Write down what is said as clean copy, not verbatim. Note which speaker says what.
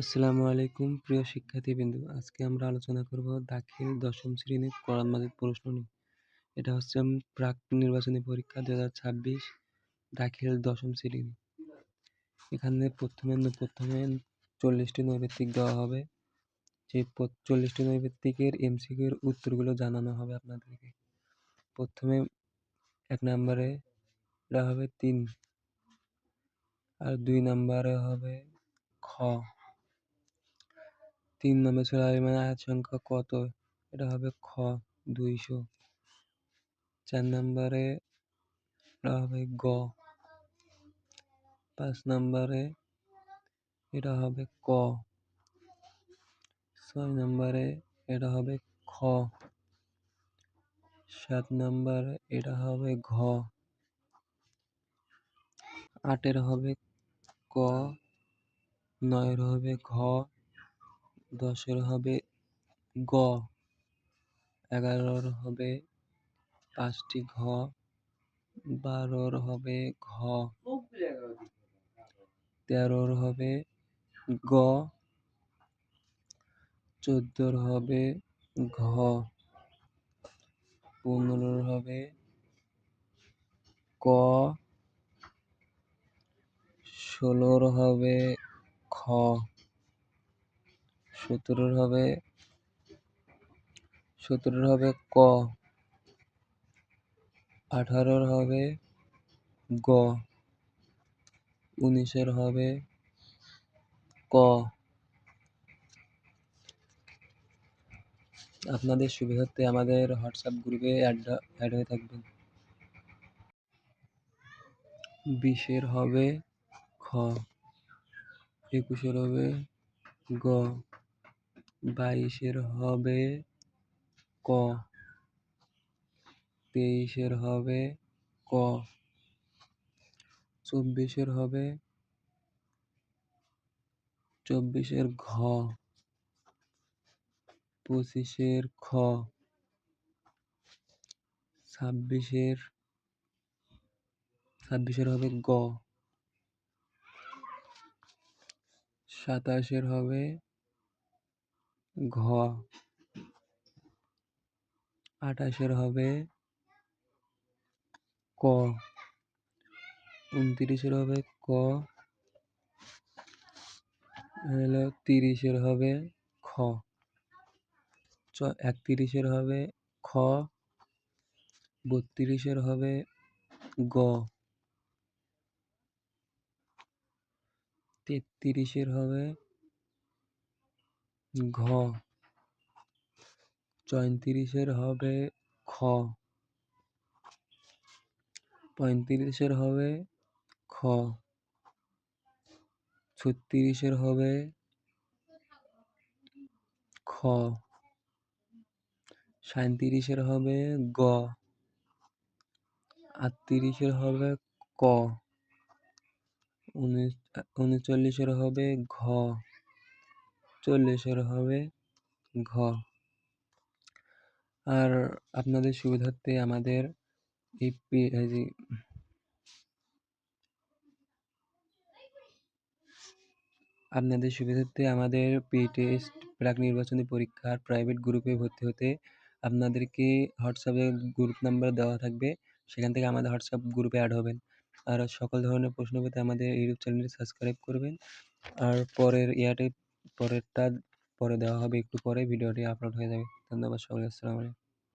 Speaker 1: আসসালামু আলাইকুম প্রিয় শিক্ষার্থীবৃন্দ। আজকে আমরা আলোচনা করব দাখিল দশম শ্রেণীর কোরআন মাজিদ প্রশ্ন নিয়ে। এটা হচ্ছে প্রাক নির্বাচনী পরীক্ষা 2026 দাখিল দশম শ্রেণী। এখানে প্রথমে 40টি নৈর্ব্যক্তিক দেওয়া হবে। সেই 40টি নৈর্ব্যক্তিকের এমসিকিউ এর উত্তরগুলো জানানো হবে আপনাদেরকে। প্রথমে 1 নম্বরে দেওয়া হবে 3 আর 2 নম্বরে হবে খ। 3 নম্বর সূরা আল ইমরানের আয়াত সংখ্যা কত? এটা হবে খ 200। 4 নম্বরে এটা হবে গ। 5 নম্বরে এটা হবে ক। 6 নম্বরে এটা হবে খ। 7 নম্বরে এটা হবে ঘ। 8 এর হবে ক। 9 এর হবে ঘ। 10 এর হবে গ। 11 এর হবে 5টি ঘ। 12 এর হবে ঘ। 13 এর হবে গ। 14 এর হবে ঘ। 15 এর হবে ক। 16 এর হবে খ। 17 এর হবে ক। 18 এর হবে গ। 19 এর হবে ক। আপনাদের সুবিধার্থে আমাদের হোয়াটসঅ্যাপ গ্রুপে অ্যাড হয়ে থাকবেন। 20 এর হবে খ। 21 এর হবে গ। 22 এর হবে ক। 23 এর হবে ক। 24 এর হবে 24 এর ঘ। 25 এর খ। 26 এর হবে গ। 27 এর হবে ঘ। 28 এর হবে ক। 29 এর হবে ক। 30 এর হবে খ। 31 এর হবে খ। 32 এর হবে গ। 33 এর হবে ঘ। 34 এর হবে খ। 35 এর হবে খ। 36 এর হবে খ। 37 এর হবে গ। 38 এর হবে ক। 39 এর হবে ঘ। 40 এর হবে ঘ। আর আপনাদের সুবিধার্থে আমাদের এই টেস্ট প্রাক নির্বাচনী পরীক্ষার প্রাইভেট গ্রুপে ভর্তি হতে আপনাদেরকে হোয়াটসঅ্যাপে গ্রুপ নাম্বার দেওয়া থাকবে। সেখান থেকে আমাদের হোয়াটসঅ্যাপ গ্রুপে অ্যাড হবেন। আর সকল ধরনের প্রশ্ন পেতে আমাদের ইউটিউব চ্যানেলটি সাবস্ক্রাইব করবেন। আর পরেরটা পরে দেওয়া হবে, একটু পরে ভিডিওটি আপলোড হয়ে যাবে। ধন্যবাদ সবাই। আসসালামু আলাইকুম।